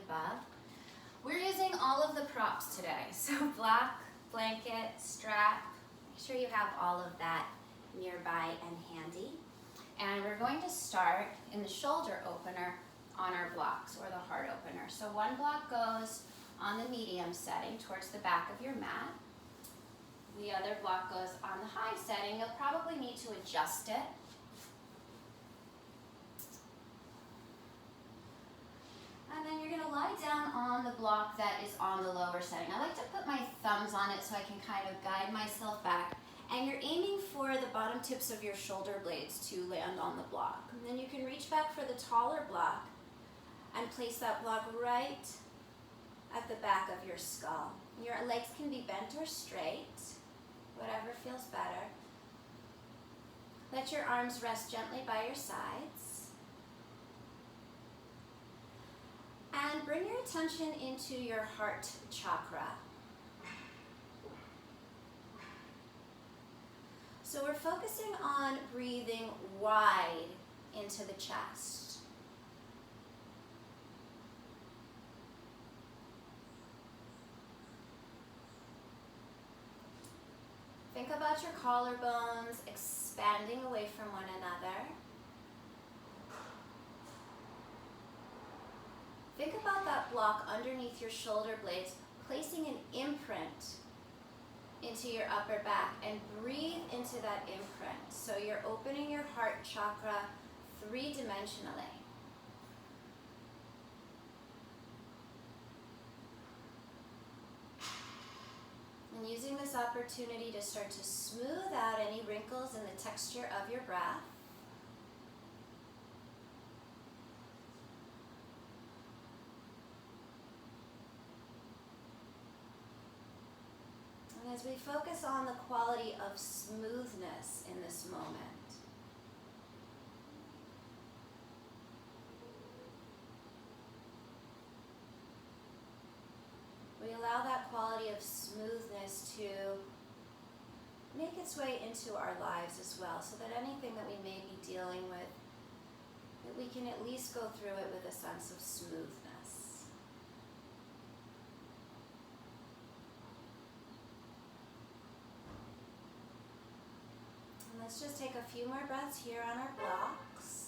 above. We're using all of the props today. So block, blanket, strap. Make sure you have all of that nearby and handy. And we're going to start in the shoulder opener on our blocks, or the heart opener. So one block goes on the medium setting towards the back of your mat. The other block goes on the high setting. You'll probably need to adjust it. And then you're gonna lie down on the block that is on the lower setting. I like to put my thumbs on it so I can kind of guide myself back. And you're aiming for the bottom tips of your shoulder blades to land on the block. And then you can reach back for the taller block and place that block right at the back of your skull. Your legs can be bent or straight, whatever feels better. Let your arms rest gently by your sides. And bring your attention into your heart chakra. So we're focusing on breathing wide into the chest. Think about your collarbones expanding away from one another. Think about that block underneath your shoulder blades, placing an imprint into your upper back, and breathe into that imprint. So you're opening your heart chakra three-dimensionally. And using this opportunity to start to smooth out any wrinkles in the texture of your breath. And as we focus on the quality of smoothness in this moment, we allow that quality of smoothness to make its way into our lives as well, so that anything that we may be dealing with, that we can at least go through it with a sense of smoothness. And let's just take a few more breaths here on our blocks.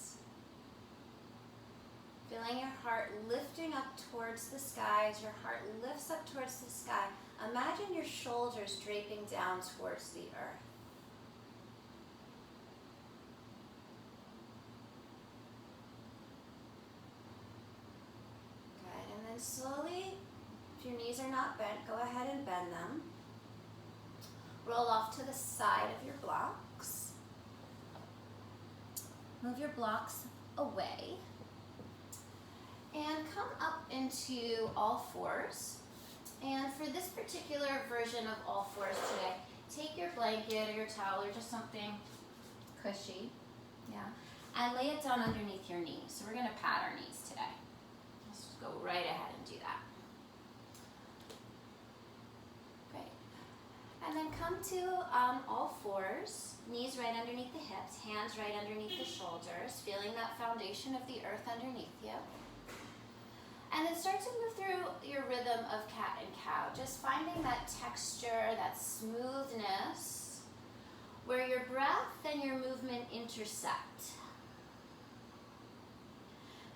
Feeling your heart lifting up towards the sky. As your heart lifts up towards the sky, imagine your shoulders draping down towards the earth. Good, and then slowly, if your knees are not bent, go ahead and bend them. Roll off to the side of your blocks. Move your blocks away. And come up into all fours. And for this particular version of all fours today, take your blanket or your towel or just something cushy, and lay it down underneath your knees. So we're gonna pad our knees today. Let's just go right ahead and do that. Great. And then come to all fours, knees right underneath the hips, hands right underneath the shoulders, feeling that foundation of the earth underneath you. And then start to move through your rhythm of cat and cow, just finding that texture, that smoothness, where your breath and your movement intersect.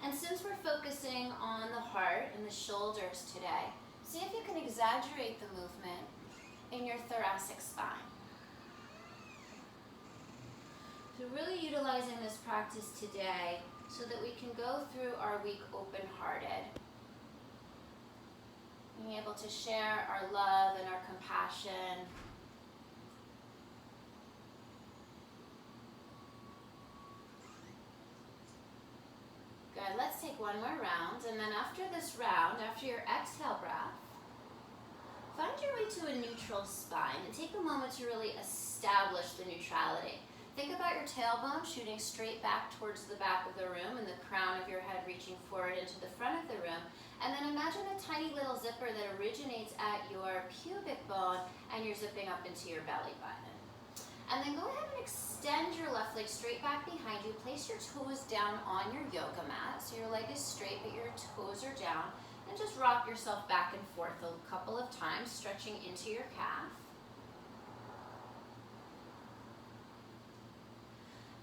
And since we're focusing on the heart and the shoulders today, see if you can exaggerate the movement in your thoracic spine. So really utilizing this practice today so that we can go through our week open-hearted. Being able to share our love and our compassion. Good, let's take one more round, and then after this round, after your exhale breath, find your way to a neutral spine and take a moment to really establish the neutrality. Think about your tailbone shooting straight back towards the back of the room and the crown of your head reaching forward into the front of the room. And then imagine a tiny little zipper that originates at your pubic bone and you're zipping up into your belly button. And then go ahead and extend your left leg straight back behind you. Place your toes down on your yoga mat. So your leg is straight but your toes are down. And just rock yourself back and forth a couple of times, stretching into your calf.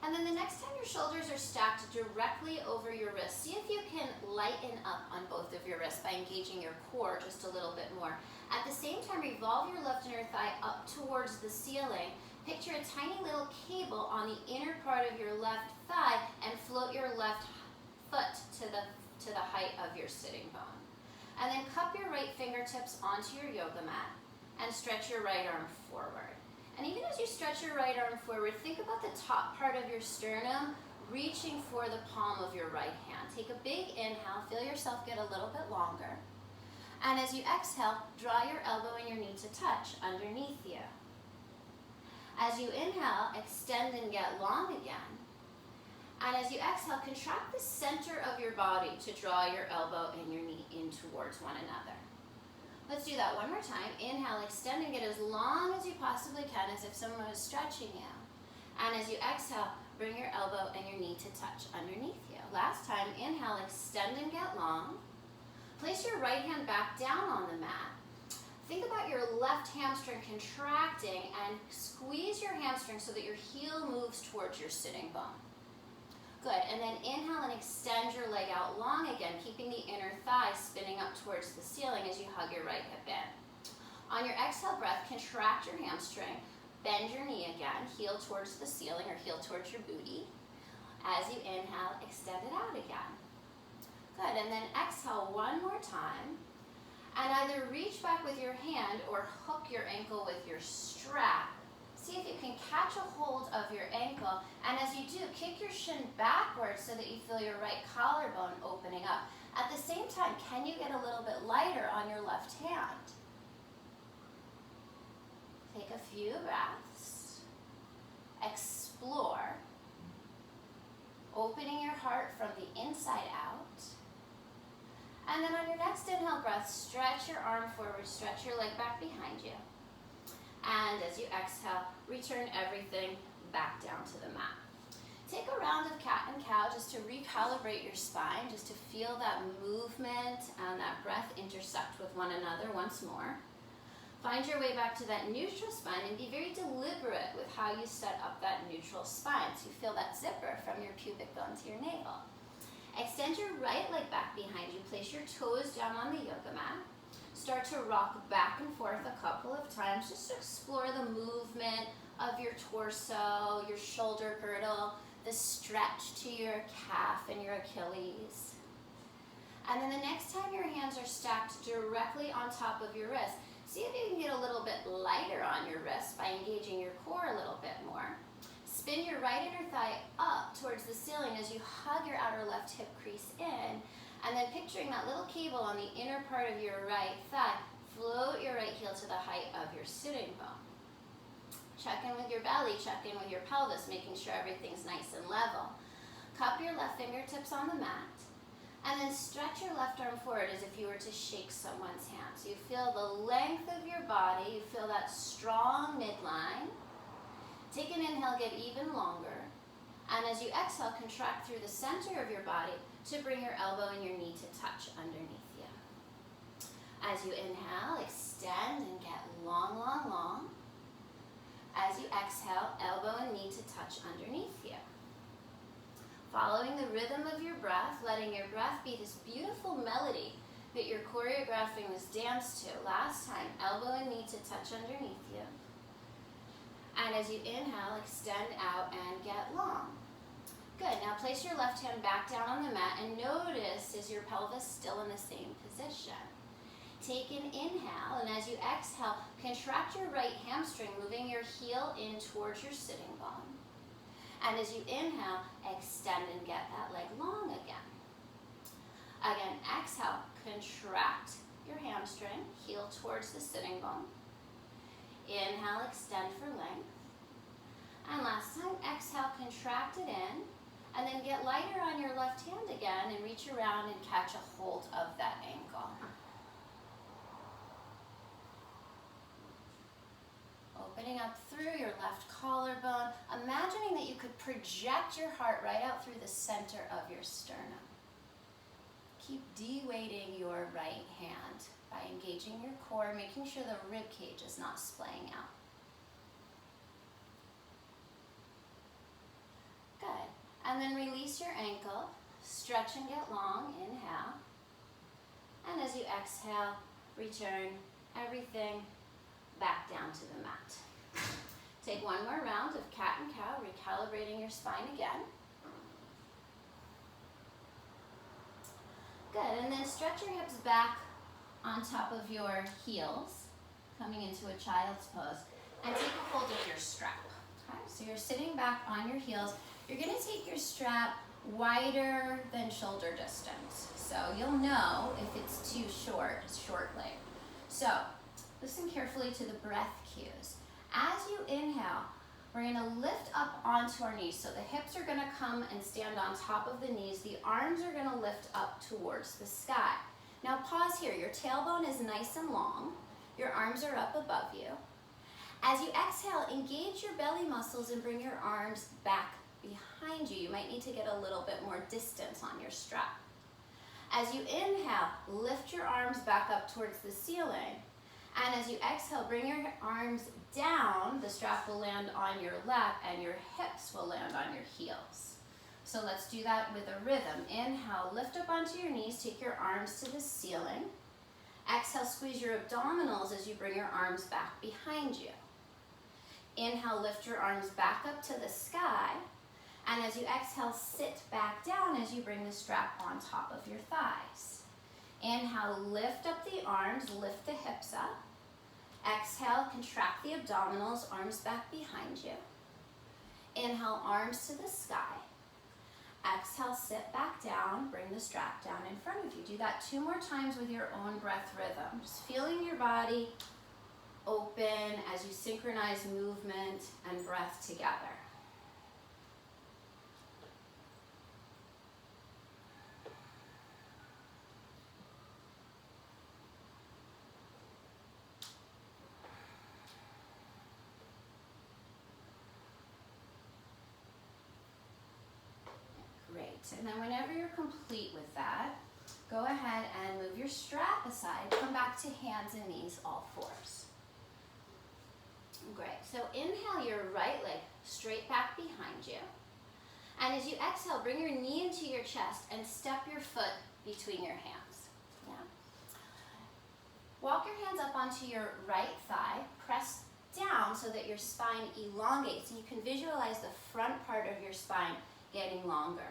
And then the next time your shoulders are stacked directly over your wrists, see if you can lighten up on both of your wrists by engaging your core just a little bit more. At the same time, revolve your left inner thigh up towards the ceiling. Picture a tiny little cable on the inner part of your left thigh and float your left foot to the height of your sitting bone. And then cup your right fingertips onto your yoga mat and stretch your right arm forward. And even as you stretch your right arm forward, think about the top part of your sternum reaching for the palm of your right hand. Take a big inhale, feel yourself get a little bit longer. And as you exhale, draw your elbow and your knee to touch underneath you. As you inhale, extend and get long again. And as you exhale, contract the center of your body to draw your elbow and your knee in towards one another. Let's do that one more time. Inhale, extend and get as long as you possibly can, as if someone was stretching you. And as you exhale, bring your elbow and your knee to touch underneath you. Last time, inhale, extend and get long. Place your right hand back down on the mat. Think about your left hamstring contracting and squeeze your hamstring so that your heel moves towards your sitting bone. Good, and then inhale and extend your leg out long again, keeping the inner thigh spinning up towards the ceiling as you hug your right hip in. On your exhale breath, contract your hamstring, bend your knee again, heel towards the ceiling or heel towards your booty. As you inhale, extend it out again. Good, and then exhale one more time, and either reach back with your hand or hook your ankle with your strap. See if you can catch a hold of your ankle, and as you do, kick your shin backwards so that you feel your right collarbone opening up. At the same time, can you get a little bit lighter on your left hand? Take a few breaths. Explore. Opening your heart from the inside out. And then on your next inhale breath, stretch your arm forward, stretch your leg back behind you. And as you exhale, return everything back down to the mat. Take a round of cat and cow just to recalibrate your spine, just to feel that movement and that breath intersect with one another once more. Find your way back to that neutral spine and be very deliberate with how you set up that neutral spine so you feel that zipper from your pubic bone to your navel. Extend your right leg back behind you. Place your toes down on the yoga mat. Start to rock back and forth a couple of times just to explore the movement of your torso, your shoulder girdle, the stretch to your calf and your Achilles. And then the next time your hands are stacked directly on top of your wrist, see if you can get a little bit lighter on your wrist by engaging your core a little bit more. Spin your right inner thigh up towards the ceiling as you hug your outer left hip crease in. And then picturing that little cable on the inner part of your right thigh, float your right heel to the height of your sitting bone. Check in with your belly, check in with your pelvis, making sure everything's nice and level. Cup your left fingertips on the mat, and then stretch your left arm forward as if you were to shake someone's hand. So you feel the length of your body, you feel that strong midline. Take an inhale, get even longer. And as you exhale, contract through the center of your body to bring your elbow and your knee to touch underneath you. As you inhale, extend and get long, long, long. As you exhale, elbow and knee to touch underneath you. Following the rhythm of your breath, letting your breath be this beautiful melody that you're choreographing this dance to. Last time, elbow and knee to touch underneath you. And as you inhale, extend out and get long. Good, now place your left hand back down on the mat and notice is your pelvis still in the same position. Take an inhale, and as you exhale, contract your right hamstring, moving your heel in towards your sitting bone. And as you inhale, extend and get that leg long again. Again, exhale, contract your hamstring, heel towards the sitting bone. Inhale, extend for length. And last time, exhale, contract it in. And then get lighter on your left hand again and reach around and catch a hold of that ankle. Opening up through your left collarbone, imagining that you could project your heart right out through the center of your sternum. Keep de-weighting your right hand by engaging your core, making sure the rib cage is not splaying out. Good. And then release your ankle, stretch and get long, inhale. And as you exhale, return everything back down to the mat. Take one more round of cat and cow, recalibrating your spine again. Good, and then stretch your hips back on top of your heels, coming into a child's pose, and take a hold of your strap. Okay, so you're sitting back on your heels. You're gonna take your strap wider than shoulder distance. So you'll know if it's too short, it's short leg. So listen carefully to the breath cues. As you inhale, we're gonna lift up onto our knees. So the hips are gonna come and stand on top of the knees. The arms are gonna lift up towards the sky. Now pause here. Your tailbone is nice and long. Your arms are up above you. As you exhale, engage your belly muscles and bring your arms back behind you. You might need to get a little bit more distance on your strap. As you inhale, lift your arms back up towards the ceiling. And as you exhale, bring your arms down. The strap will land on your lap and your hips will land on your heels. So let's do that with a rhythm. Inhale, lift up onto your knees, take your arms to the ceiling. Exhale, squeeze your abdominals as you bring your arms back behind you. Inhale, lift your arms back up to the sky. And as you exhale, sit back down as you bring the strap on top of your thighs. Inhale, lift up the arms, lift the hips up. Exhale, contract the abdominals, arms back behind you. Inhale, arms to the sky. Exhale, sit back down, bring the strap down in front of you. Do that 2 more times with your own breath rhythm. Just feeling your body open as you synchronize movement and breath together. And then whenever you're complete with that, go ahead and move your strap aside. Come back to hands and knees, all fours. Great. So inhale your right leg straight back behind you. And as you exhale, bring your knee into your chest and step your foot between your hands. Yeah. Walk your hands up onto your right thigh. Press down so that your spine elongates. And you can visualize the front part of your spine getting longer.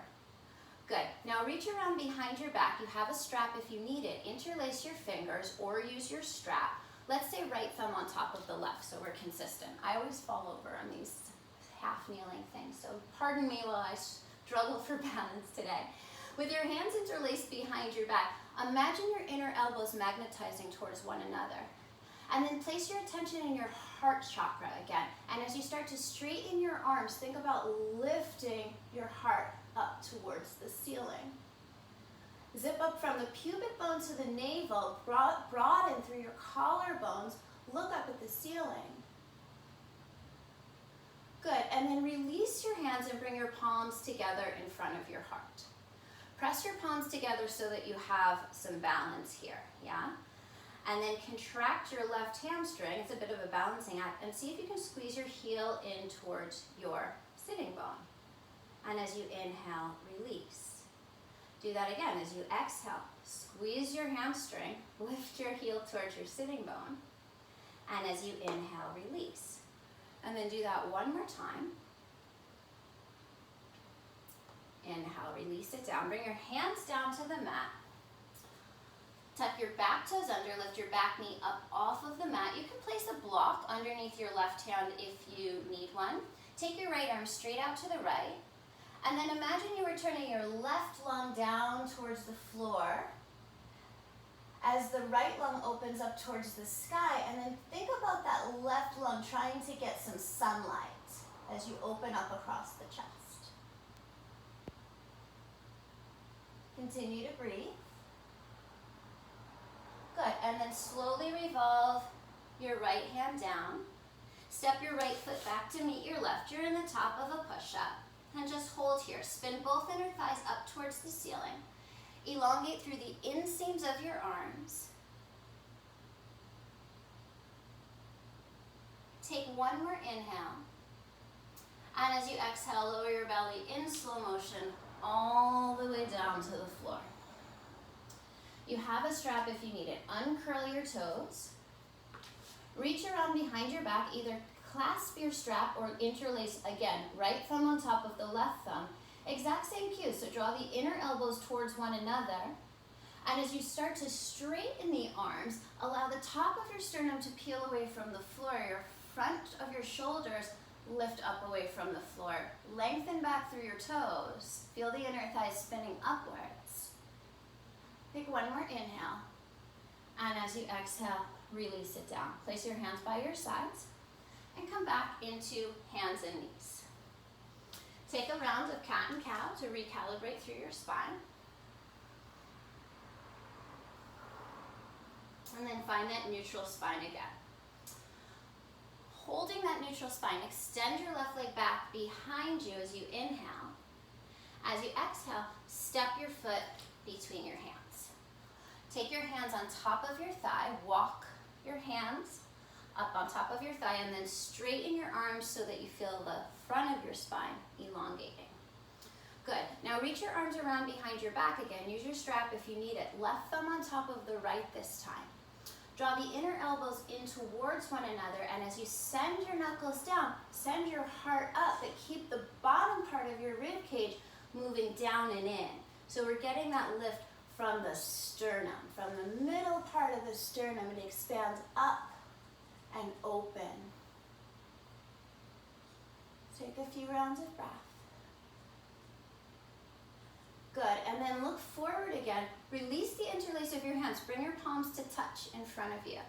Good. Now reach around behind your back. You have a strap if you need it. Interlace your fingers or use your strap. Let's say right thumb on top of the left so we're consistent. I always fall over on these half kneeling things, so pardon me while I struggle for balance today. With your hands interlaced behind your back, imagine your inner elbows magnetizing towards one another. And then place your attention in your heart chakra again. And as you start to straighten your arms, think about lifting your heart up towards the ceiling. Zip up from the pubic bone to the navel, broaden through your collarbones, look up at the ceiling. Good, and then release your hands and bring your palms together in front of your heart. Press your palms together so that you have some balance here, yeah? And then contract your left hamstring, it's a bit of a balancing act, and see if you can squeeze your heel in towards your sitting bone. And as you inhale, release. Do that again. As you exhale, squeeze your hamstring, lift your heel towards your sitting bone. And as you inhale, release. And then do that one more time. Inhale, release it down. Bring your hands down to the mat. Tuck your back toes under, lift your back knee up off of the mat. You can place a block underneath your left hand if you need one. Take your right arm straight out to the right. And then imagine you are turning your left lung down towards the floor as the right lung opens up towards the sky. And then think about that left lung trying to get some sunlight as you open up across the chest. Continue to breathe. Good, and then slowly revolve your right hand down. Step your right foot back to meet your left. You're in the top of a push-up. And just hold here. Spin both inner thighs up towards the ceiling. Elongate through the inseams of your arms. Take one more inhale. And as you exhale, lower your belly in slow motion all the way down to the floor. You have a strap if you need it. Uncurl your toes. Reach around behind your back, either clasp your strap or interlace again, right thumb on top of the left thumb. Exact same cue, so draw the inner elbows towards one another. And as you start to straighten the arms, allow the top of your sternum to peel away from the floor. Your front of your shoulders lift up away from the floor. Lengthen back through your toes. Feel the inner thighs spinning upwards. Take one more inhale. And as you exhale, release it down. Place your hands by your sides and come back into hands and knees. Take a round of cat and cow to recalibrate through your spine. And then find that neutral spine again. Holding that neutral spine, extend your left leg back behind you as you inhale. As you exhale, step your foot between your hands. Take your hands on top of your thigh, walk your hands up on top of your thigh, and then straighten your arms so that you feel the front of your spine elongating. Good. Now reach your arms around behind your back again. Use your strap if you need it. Left thumb on top of the right this time. Draw the inner elbows in towards one another, and as you send your knuckles down, send your heart up, but keep the bottom part of your rib cage moving down and in. So we're getting that lift from the sternum. From the middle part of the sternum, it expands up and open. Take a few rounds of breath. Good, and then look forward again. Release the interlace of your hands. Bring your palms to touch in front of you.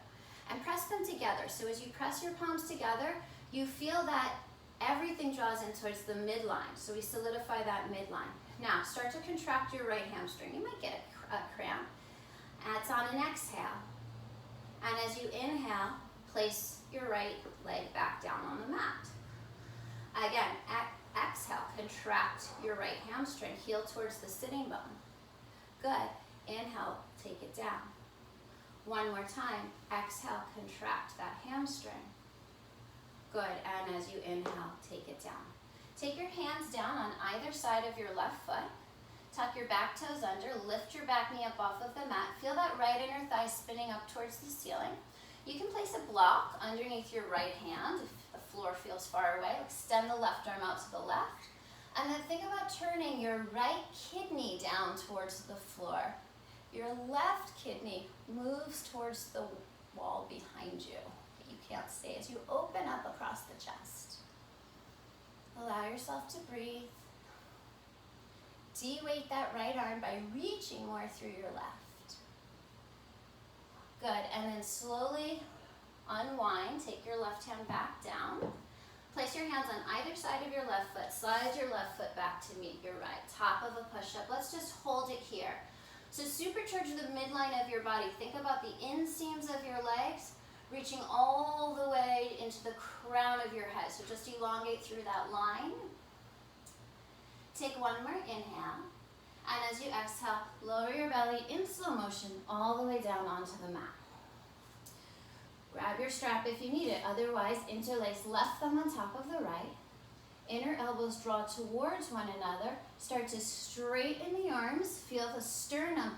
And press them together. So as you press your palms together, you feel that everything draws in towards the midline. So we solidify that midline. Now, start to contract your right hamstring. You might get a cramp. That's on an exhale. And as you inhale, place your right leg back down on the mat. Again, exhale, contract your right hamstring, heel towards the sitting bone. Good. Inhale, take it down. One more time. Exhale, contract that hamstring. Good. And as you inhale, take it down. Take your hands down on either side of your left foot. Tuck your back toes under. Lift your back knee up off of the mat. Feel that right inner thigh spinning up towards the ceiling. You can place a block underneath your right hand if the floor feels far away. Extend the left arm out to the left. And then think about turning your right kidney down towards the floor. Your left kidney moves towards the wall behind you that you can't see as you open up across the chest. Allow yourself to breathe. De-weight that right arm by reaching more through your left. Good, and then slowly unwind. Take your left hand back down. Place your hands on either side of your left foot. Slide your left foot back to meet your right. Top of a push-up. Let's just hold it here. So supercharge the midline of your body. Think about the inseams of your legs reaching all the way into the crown of your head. So just elongate through that line. Take one more inhale. And as you exhale, lower your belly in slow motion all the way down onto the mat. Grab your strap if you need it. Otherwise, interlace left thumb on top of the right. Inner elbows draw towards one another. Start to straighten the arms. Feel the sternum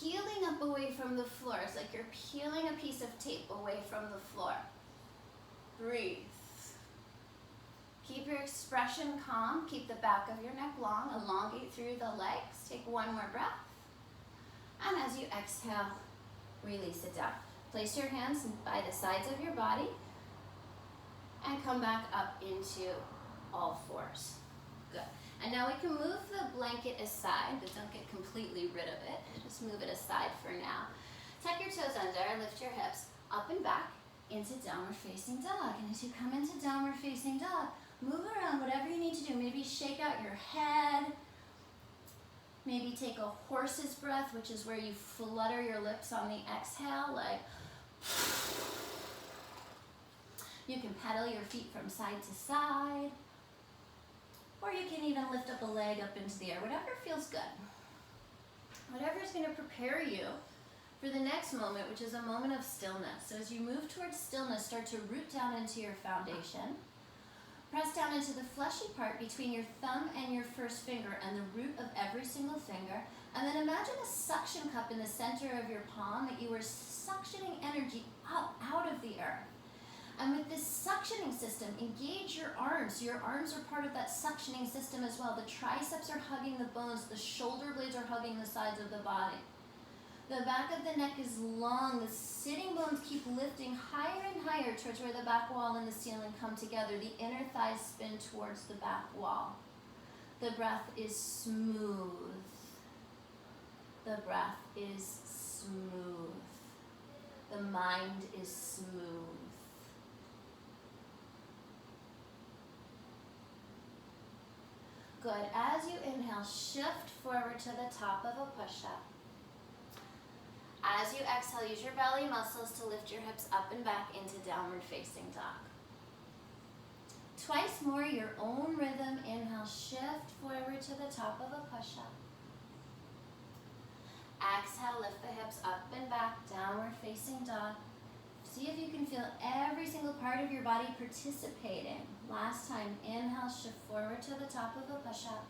peeling up away from the floor. It's like you're peeling a piece of tape away from the floor. Breathe. Keep your expression calm. Keep the back of your neck long. Elongate through the legs. Take one more breath. And as you exhale, release it down. Place your hands by the sides of your body and come back up into all fours. Good. And now we can move the blanket aside, but don't get completely rid of it. Just move it aside for now. Tuck your toes under, lift your hips up and back into downward facing dog. And as you come into downward facing dog, move around whatever you need to do. Maybe shake out your head. Maybe take a horse's breath, which is where you flutter your lips on the exhale, like. You can pedal your feet from side to side. Or you can even lift up a leg up into the air, whatever feels good. Whatever is going to prepare you for for the next moment, which is a moment of stillness. So as you move towards stillness, start to root down into your foundation. Press down into the fleshy part between your thumb and your first finger and the root of every single finger. And then imagine a suction cup in the center of your palm that you are suctioning energy up out of the earth. And with this suctioning system, engage your arms. Your arms are part of that suctioning system as well. The triceps are hugging the bones. The shoulder blades are hugging the sides of the body. The back of the neck is long. The sitting bones keep lifting higher and higher towards where the back wall and the ceiling come together. The inner thighs spin towards the back wall. The breath is smooth. The breath is smooth. The mind is smooth. Good. As you inhale, shift forward to the top of a push-up. As you exhale, use your belly muscles to lift your hips up and back into downward facing dog. Twice more, your own rhythm. Inhale, shift forward to the top of a push-up. Exhale, lift the hips up and back, downward facing dog. See if you can feel every single part of your body participating. Last time, inhale, shift forward to the top of a push-up.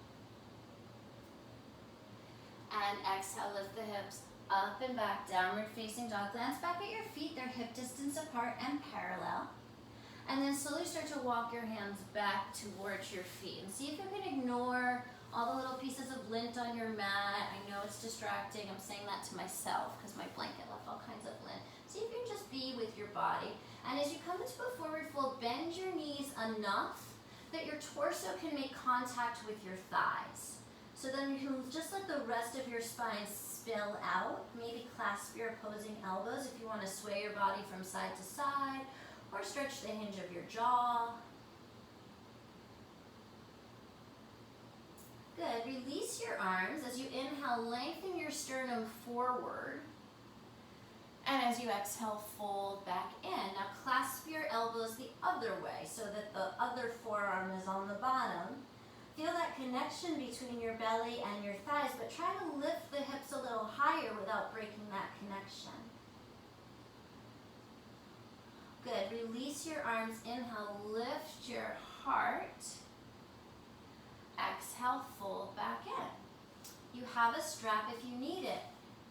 And exhale, lift the hips up and back, downward facing dog. Glance back at your feet, they're hip distance apart and parallel. And then slowly start to walk your hands back towards your feet. And see if you can ignore all the little pieces of lint on your mat. I know it's distracting. I'm saying that to myself because my blanket left all kinds of lint. See if you can just be with your body. And as you come into a forward fold, bend your knees enough that your torso can make contact with your thighs. So then you can just let the rest of your spine spill out. Maybe clasp your opposing elbows if you want to sway your body from side to side, or stretch the hinge of your jaw. Good. Release your arms. As you inhale, lengthen your sternum forward. And as you exhale, fold back in. Now clasp your elbows the other way so that the other forearm is on the bottom. Feel that connection between your belly and your thighs, but try to lift the hips a little higher without breaking that connection. Good. Release your arms. Inhale, lift your heart. Exhale, fold back in. You have a strap if you need it.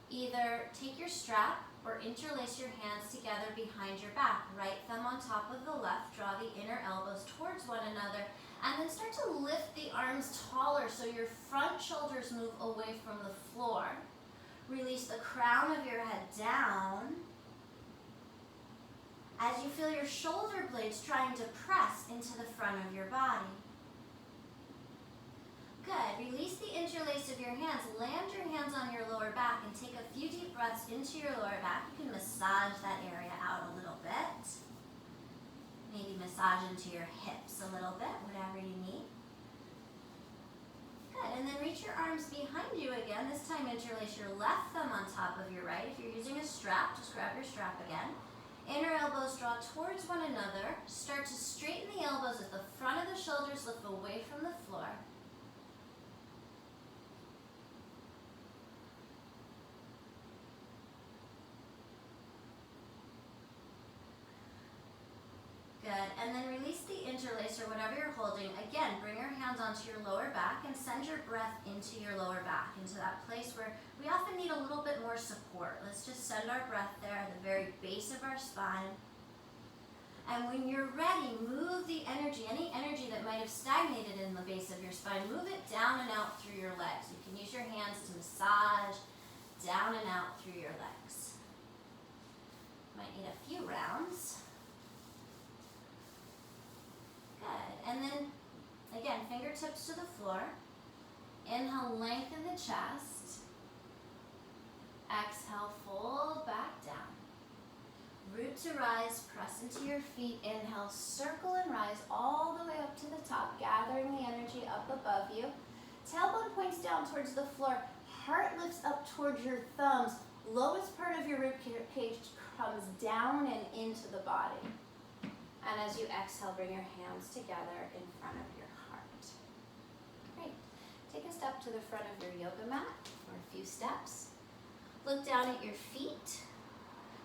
Either take your strap or interlace your hands together behind your back. Right thumb on top of the left. Draw the inner elbows towards one another. And then start to lift the arms taller so your front shoulders move away from the floor. Release the crown of your head down. As you feel your shoulder blades trying to press into the front of your body. Good. Release the interlace of your hands. Land your hands on your lower back and take a few deep breaths into your lower back. You can massage that area out a little bit. Maybe massage into your hips a little bit, whatever you need. Good. And then reach your arms behind you again. This time interlace your left thumb on top of your right. If you're using a strap, just grab your strap again. Inner elbows draw towards one another. Start to straighten the elbows at the front of the shoulders, lift away from the floor. Good. And then release the interlace or whatever you're holding. Again, bring your hands onto your lower back and send your breath into your lower back, into that place where we often need a little bit more support. Let's just send our breath there at the very base of our spine. And when you're ready, move the energy, any energy that might have stagnated in the base of your spine, move it down and out through your legs. You can use your hands to massage down and out through your legs. Might need a few rounds. Good. And then, again, fingertips to the floor. Inhale, lengthen the chest. Exhale, fold back down. Root to rise, press into your feet. Inhale, circle and rise all the way up to the top, gathering the energy up above you. Tailbone points down towards the floor. Heart lifts up towards your thumbs. Lowest part of your rib cage comes down and into the body. And as you exhale, bring your hands together in front of your heart. Great. Take a step to the front of your yoga mat, or a few steps. Look down at your feet.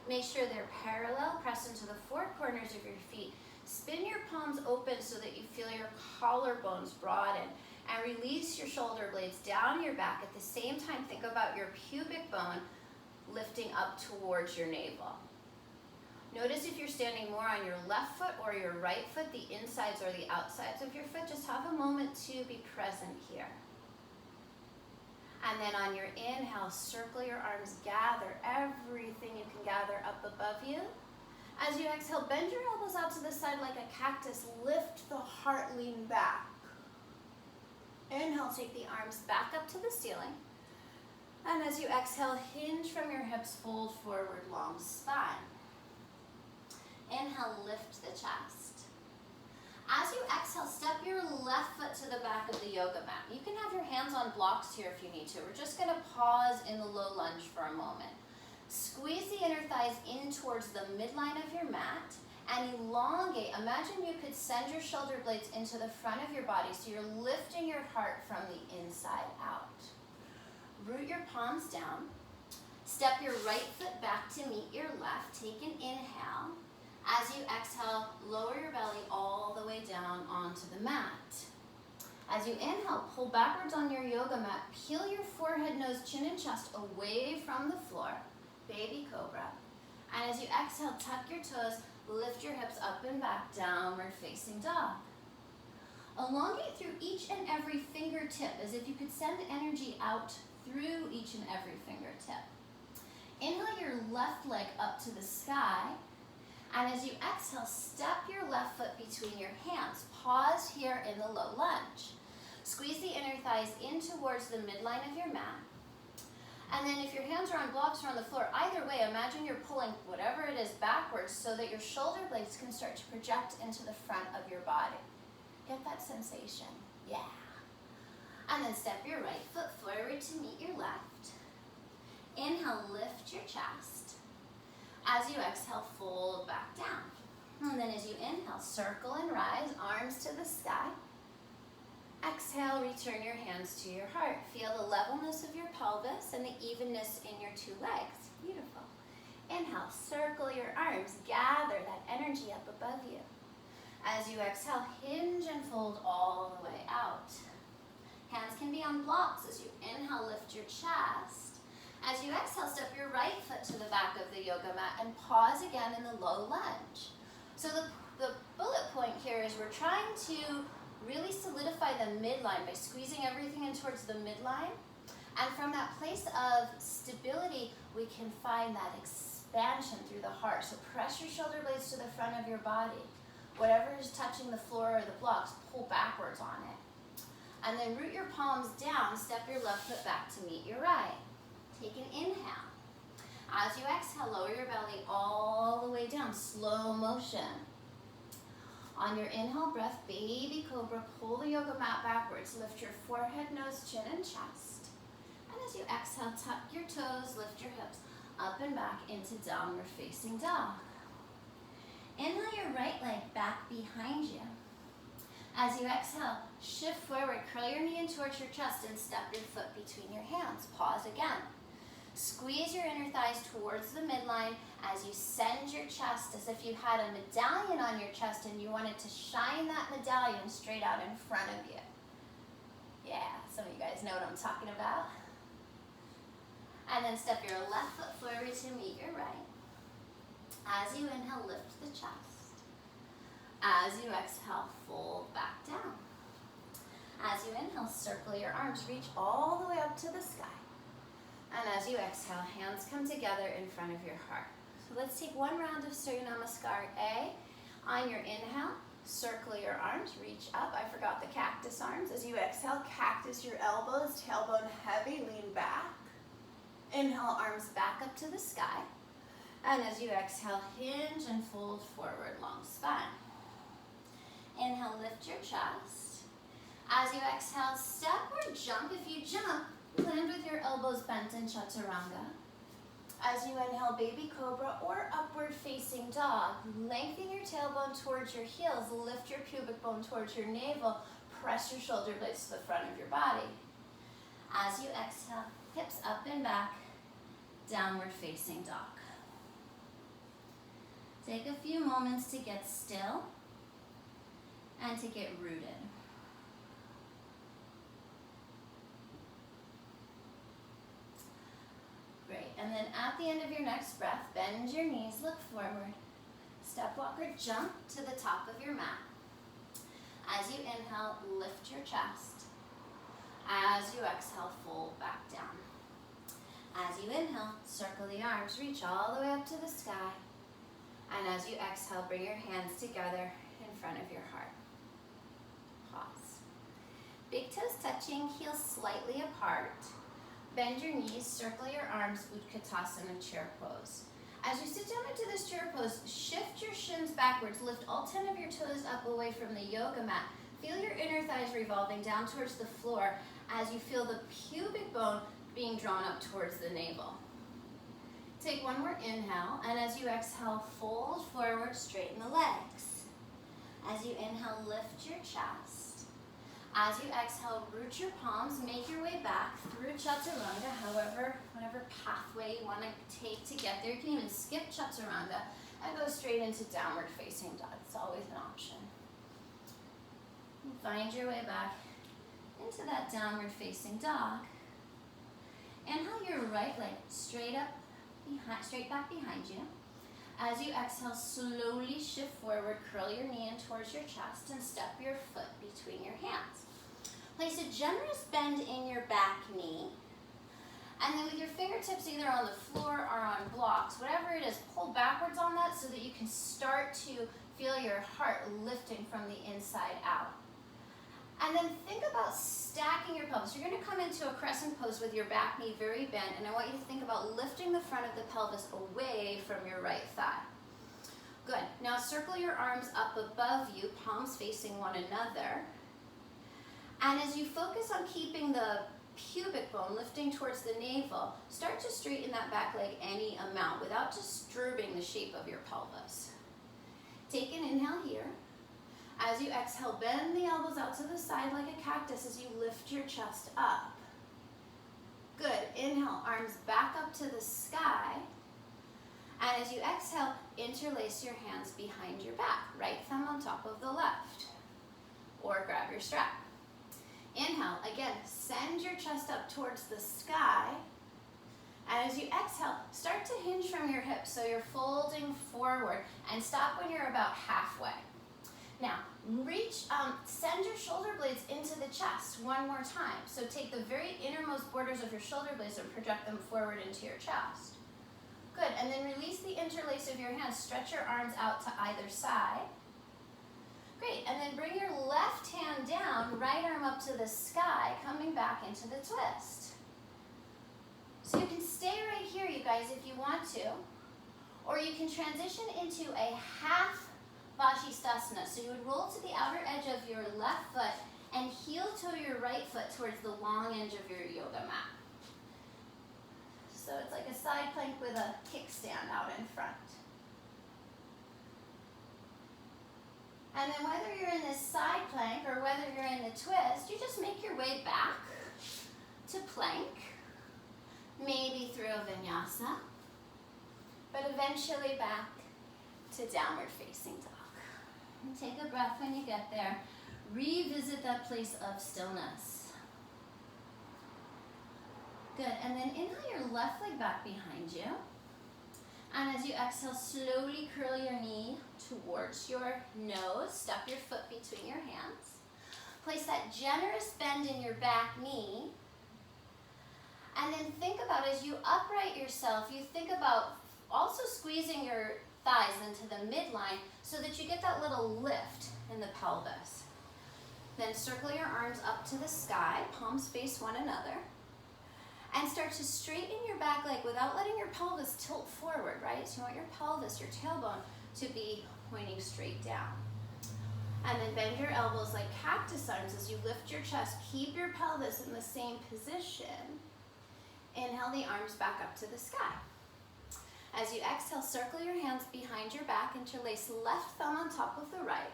Make sure they're parallel. Press into the four corners of your feet. Spin your palms open so that you feel your collarbones broaden. And release your shoulder blades down your back. At the same time, think about your pubic bone lifting up towards your navel. Notice if you're standing more on your left foot or your right foot, the insides or the outsides of your foot. Just have a moment to be present here. And then on your inhale, circle your arms, gather everything you can gather up above you. As you exhale, bend your elbows out to the side like a cactus. Lift the heart, lean back. Inhale, take the arms back up to the ceiling. And as you exhale, hinge from your hips, fold forward, long spine. Inhale, lift the chest. As you exhale, step your left foot to the back of the yoga mat. You can have your hands on blocks here if you need to. We're just going to pause in the low lunge for a moment. Squeeze the inner thighs in towards the midline of your mat and elongate. Imagine you could send your shoulder blades into the front of your body so you're lifting your heart from the inside out. Root your palms down. Step your right foot back to meet your left. Take an inhale. As you exhale, lower your belly all the way down onto the mat. As you inhale, pull backwards on your yoga mat. Peel your forehead, nose, chin, and chest away from the floor. Baby cobra. And as you exhale, tuck your toes, lift your hips up and back, downward facing dog. Elongate through each and every fingertip as if you could send energy out through each and every fingertip. Inhale your left leg up to the sky. And as you exhale, step your left foot between your hands. Pause here in the low lunge. Squeeze the inner thighs in towards the midline of your mat. And then if your hands are on blocks or on the floor, either way, imagine you're pulling whatever it is backwards so that your shoulder blades can start to project into the front of your body. Get that sensation. Yeah. And then step your right foot forward to meet your left. Inhale, lift your chest. As you exhale, fold back down. And then as you inhale, circle and rise, arms to the sky. Exhale, return your hands to your heart. Feel the levelness of your pelvis and the evenness in your two legs. Beautiful. Inhale, circle your arms. Gather that energy up above you. As you exhale, hinge and fold all the way out. Hands can be on blocks. As you inhale, lift your chest. As you exhale, step your right foot to the back of the yoga mat and pause again in the low lunge. So the bullet point here is we're trying to really solidify the midline by squeezing everything in towards the midline. And from that place of stability, we can find that expansion through the heart. So press your shoulder blades to the front of your body. Whatever is touching the floor or the blocks, pull backwards on it. And then root your palms down, step your left foot back to meet your right. Take an inhale. As you exhale, lower your belly all the way down, slow motion. On your inhale breath, baby cobra, pull the yoga mat backwards. Lift your forehead, nose, chin, and chest. And as you exhale, tuck your toes, lift your hips up and back into downward facing dog. Inhale your right leg back behind you. As you exhale, shift forward, curl your knee in towards your chest and step your foot between your hands. Pause again. Squeeze your inner thighs towards the midline as you send your chest as if you had a medallion on your chest and you wanted to shine that medallion straight out in front of you. Yeah, some of you guys know what I'm talking about. And then step your left foot forward to meet your right. As you inhale, lift the chest. As you exhale, fold back down. As you inhale, circle your arms, reach all the way up to the sky. And as you exhale, hands come together in front of your heart. So let's take one round of Surya Namaskar A. On your inhale, circle your arms, reach up. I forgot the cactus arms. As you exhale, cactus your elbows, tailbone heavy, lean back. Inhale, arms back up to the sky. And as you exhale, hinge and fold forward, long spine. Inhale, lift your chest. As you exhale, step or jump. If you jump, land with your elbows bent in chaturanga. As you inhale, baby cobra or upward facing dog. Lengthen your tailbone towards your heels. Lift your pubic bone towards your navel. Press your shoulder blades to the front of your body. As you exhale, hips up and back. downward facing dog. Take a few moments to get still and to get rooted. Great, and then at the end of your next breath, bend your knees, look forward. Step, walk, or jump to the top of your mat. As you inhale, lift your chest. As you exhale, fold back down. As you inhale, circle the arms, reach all the way up to the sky. And as you exhale, bring your hands together in front of your heart. Pause. Big toes touching, heels slightly apart. Bend your knees, circle your arms, Utkatasana chair pose. As you sit down into this chair pose, shift your shins backwards, lift all 10 of your toes up away from the yoga mat. Feel your inner thighs revolving down towards the floor as you feel the pubic bone being drawn up towards the navel. Take one more inhale, and as you exhale, fold forward, straighten the legs. As you inhale, lift your chest. As you exhale, root your palms, make your way back through Chaturanga, whatever pathway you want to take to get there. You can even skip Chaturanga and go straight into downward facing dog. It's always an option. Find your way back into that downward facing dog. Inhale your right leg straight back behind you. As you exhale, slowly shift forward, curl your knee in towards your chest and step your foot between your hands. Place a generous bend in your back knee. And then with your fingertips either on the floor or on blocks, whatever it is, pull backwards on that so that you can start to feel your heart lifting from the inside out. And then think about stacking your pelvis. You're going to come into a crescent pose with your back knee very bent, and I want you to think about lifting the front of the pelvis away from your right thigh. Good. Now circle your arms up above you, palms facing one another. And as you focus on keeping the pubic bone lifting towards the navel, start to straighten that back leg any amount without disturbing the shape of your pelvis. Take an inhale here. As you exhale, bend the elbows out to the side like a cactus as you lift your chest up. Good. Inhale, arms back up to the sky. And as you exhale, interlace your hands behind your back. Right thumb on top of the left. Or grab your strap. Inhale, again, send your chest up towards the sky. And as you exhale, start to hinge from your hips so you're folding forward and stop when you're about halfway. Now, send your shoulder blades into the chest one more time. So take the very innermost borders of your shoulder blades and project them forward into your chest. Good, and then release the interlace of your hands. Stretch your arms out to either side. Great, and then bring your left hand down, right arm up to the sky, coming back into the twist. So you can stay right here, you guys, if you want to, or you can transition into a half Vashisthasana. So you would roll to the outer edge of your left foot and heel toe your right foot towards the long edge of your yoga mat. So it's like a side plank with a kickstand out in front. And then whether you're in this side plank or whether you're in the twist, you just make your way back to plank, maybe through a vinyasa, but eventually back to downward facing dog. And take a breath when you get there. Revisit that place of stillness. Good, and then inhale your left leg back behind you. And as you exhale, slowly curl your knee towards your nose. Step your foot between your hands. Place that generous bend in your back knee. And then think about, as you upright yourself, you think about also squeezing your thighs into the midline so that you get that little lift in the pelvis. Then circle your arms up to the sky, palms face one another. And start to straighten your back leg without letting your pelvis tilt forward, right? So you want your pelvis, your tailbone, to be pointing straight down. And then bend your elbows like cactus arms as you lift your chest. Keep your pelvis in the same position. Inhale the arms back up to the sky. As you exhale, circle your hands behind your back, interlace left thumb on top of the right.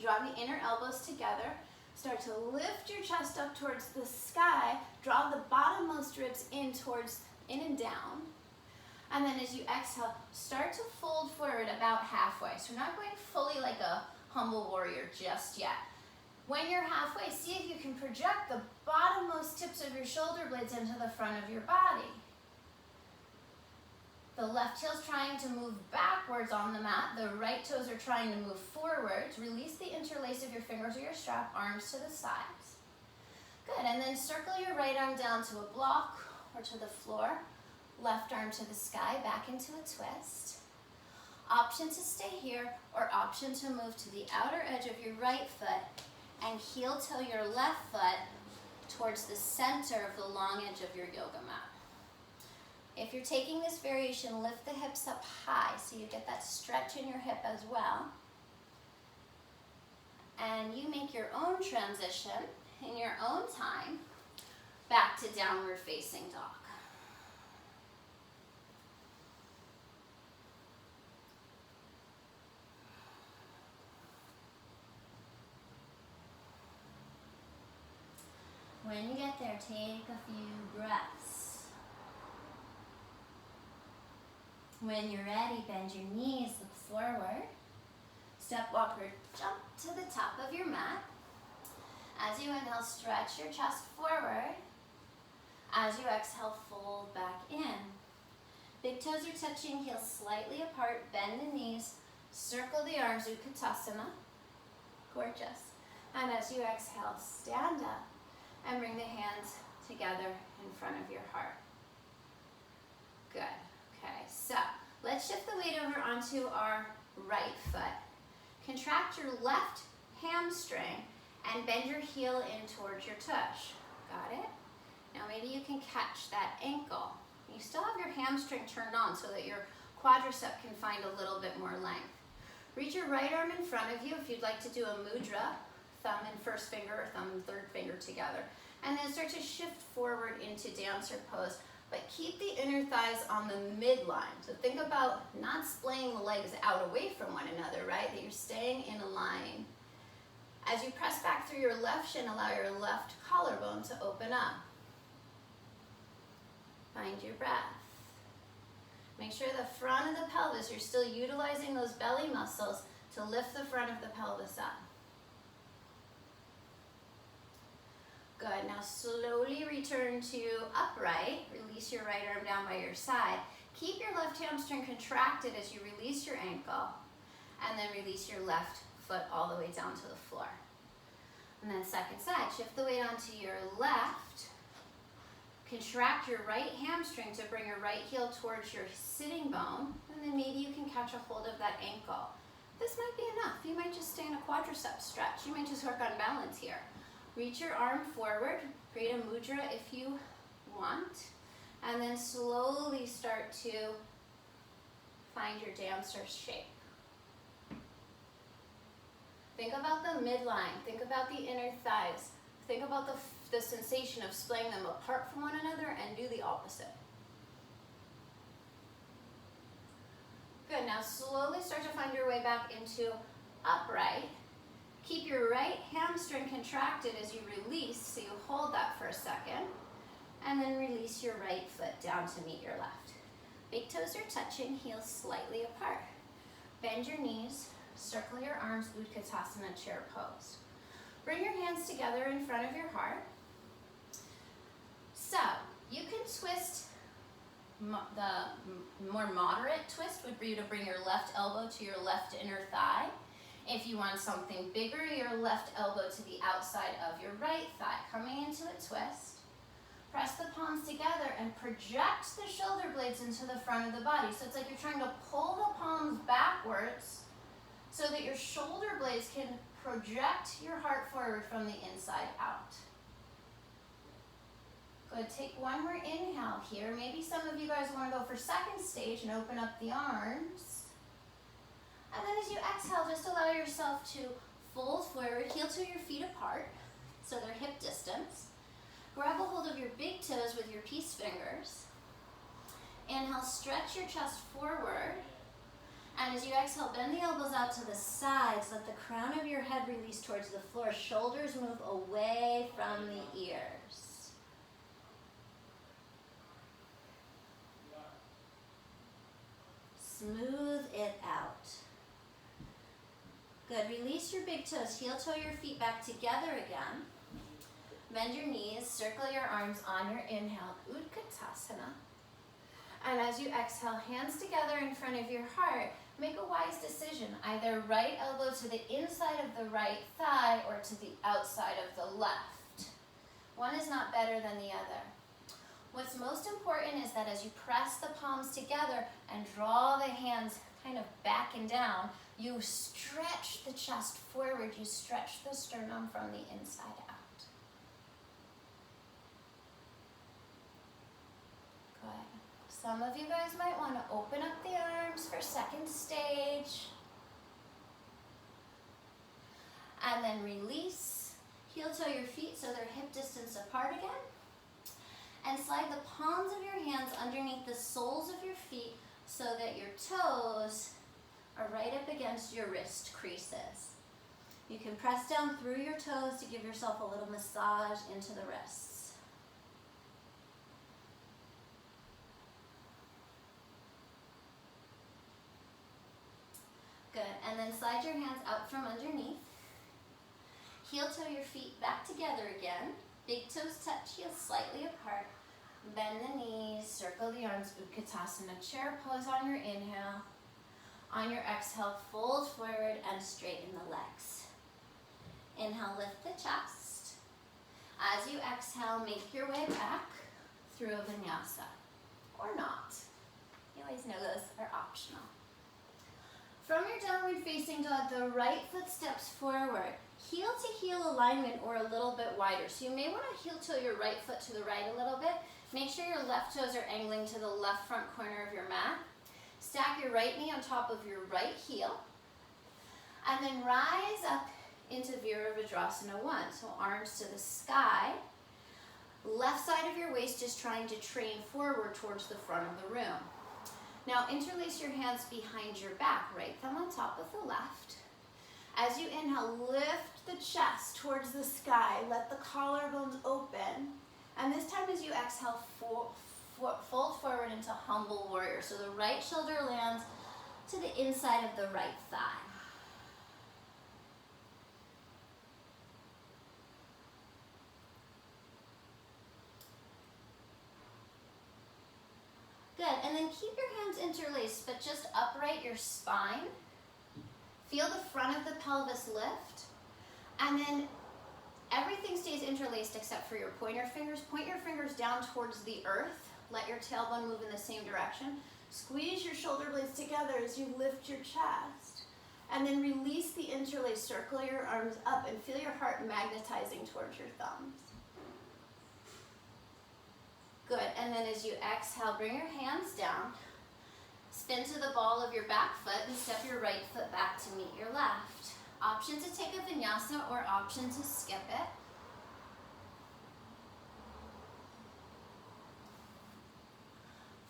Draw the inner elbows together. Start to lift your chest up towards the sky. Draw the bottommost ribs in towards in and down. And then as you exhale, start to fold forward about halfway. So we're not going fully like a humble warrior just yet. When you're halfway, see if you can project the bottommost tips of your shoulder blades into the front of your body. The left heel's trying to move backwards on the mat. The right toes are trying to move forwards. Release the interlace of your fingers or your strap, arms to the sides. Good, and then circle your right arm down to a block or to the floor. Left arm to the sky, back into a twist. Option to stay here or option to move to the outer edge of your right foot and heel toe your left foot towards the center of the long edge of your yoga mat. If you're taking this variation, lift the hips up high so you get that stretch in your hip as well. And you make your own transition in your own time back to downward facing dog. When you get there, take a few breaths. When you're ready, bend your knees, look forward. Step, walk, or jump to the top of your mat. As you inhale, stretch your chest forward. As you exhale, fold back in. Big toes are touching, heels slightly apart, bend the knees, circle the arms, Utkatasana. Gorgeous. And as you exhale, stand up and bring the hands together in front of your heart. Good. Okay, so let's shift the weight over onto our right foot. Contract your left hamstring and bend your heel in towards your tush. Got it? Now maybe you can catch that ankle. You still have your hamstring turned on so that your quadricep can find a little bit more length. Reach your right arm in front of you if you'd like to do a mudra, thumb and first finger or thumb and third finger together. And then start to shift forward into dancer pose, but keep the inner thighs on the midline. So think about not splaying the legs out away from one another, right? That you're staying in a line. As you press back through your left shin, allow your left collarbone to open up. Find your breath. Make sure the front of the pelvis, you're still utilizing those belly muscles to lift the front of the pelvis up. Good, now slowly return to upright. Release your right arm down by your side. Keep your left hamstring contracted as you release your ankle, and then release your left foot all the way down to the floor. And then second side, shift the weight onto your left. Contract your right hamstring to bring your right heel towards your sitting bone, and then maybe you can catch a hold of that ankle. This might be enough. You might just stay in a quadricep stretch. You might just work on balance here. Reach your arm forward, create a mudra if you want, and then slowly start to find your dancer shape. Think about the midline, think about the inner thighs, think about the sensation of splaying them apart from one another, and do the opposite. Good, now slowly start to find your way back into upright. Keep your right hamstring contracted as you release, so you hold that for a second, and then release your right foot down to meet your left. Big toes are touching, heels slightly apart. Bend your knees, circle your arms, Utkatasana chair pose. Bring your hands together in front of your heart. So, you can twist, the more moderate twist would be to bring your left elbow to your left inner thigh. If you want something bigger, your left elbow to the outside of your right thigh. Coming into a twist. Press the palms together and project the shoulder blades into the front of the body. So it's like you're trying to pull the palms backwards so that your shoulder blades can project your heart forward from the inside out. Good, take one more inhale here. Maybe some of you guys want to go for second stage and open up the arms. And then as you exhale, just allow yourself to fold forward, heel to your feet apart, so they're hip distance. Grab a hold of your big toes with your peace fingers. Inhale, stretch your chest forward. And as you exhale, bend the elbows out to the sides. Let the crown of your head release towards the floor. Shoulders move away from the ears. smooth it out. Good, release your big toes, heel toe your feet back together again. Bend your knees, circle your arms on your inhale, Utkatasana. And as you exhale, hands together in front of your heart, make a wise decision, either right elbow to the inside of the right thigh or to the outside of the left. One is not better than the other. What's most important is that as you press the palms together and draw the hands kind of back and down, you stretch the chest forward, you stretch the sternum from the inside out. Good. Some of you guys might want to open up the arms for second stage. And then release. Heel toe your feet so they're hip distance apart again. And slide the palms of your hands underneath the soles of your feet so that your toes are right up against your wrist creases. You can press down through your toes to give yourself a little massage into the wrists. Good, and then slide your hands out from underneath. Heel toe your feet back together again. Big toes touch, heels slightly apart. Bend the knees, circle the arms, Utkatasana, chair pose on your inhale. On your exhale, fold forward and straighten the legs. Inhale, lift the chest. As you exhale, make your way back through a vinyasa, or not. You always know those are optional. From your downward facing dog, the right foot steps forward. Heel to heel alignment or a little bit wider. So you may want to heel toe your right foot to the right a little bit. Make sure your left toes are angling to the left front corner of your mat. Stack your right knee on top of your right heel. And then rise up into Virabhadrasana 1. So arms to the sky. Left side of your waist is trying to train forward towards the front of the room. Now interlace your hands behind your back, right thumb on top of the left. As you inhale, lift the chest towards the sky. Let the collarbones open. And this time as you exhale, fold forward into humble warrior. So the right shoulder lands to the inside of the right thigh. Good, and then keep your hands interlaced, but just upright your spine. Feel the front of the pelvis lift, and then everything stays interlaced except for your pointer fingers. Point your fingers down towards the earth. Let your tailbone move in the same direction. Squeeze your shoulder blades together as you lift your chest. And then release the interlace. Circle your arms up and feel your heart magnetizing towards your thumbs. Good, and then as you exhale, bring your hands down. Spin to the ball of your back foot and step your right foot back to meet your left. Option to take a vinyasa or option to skip it.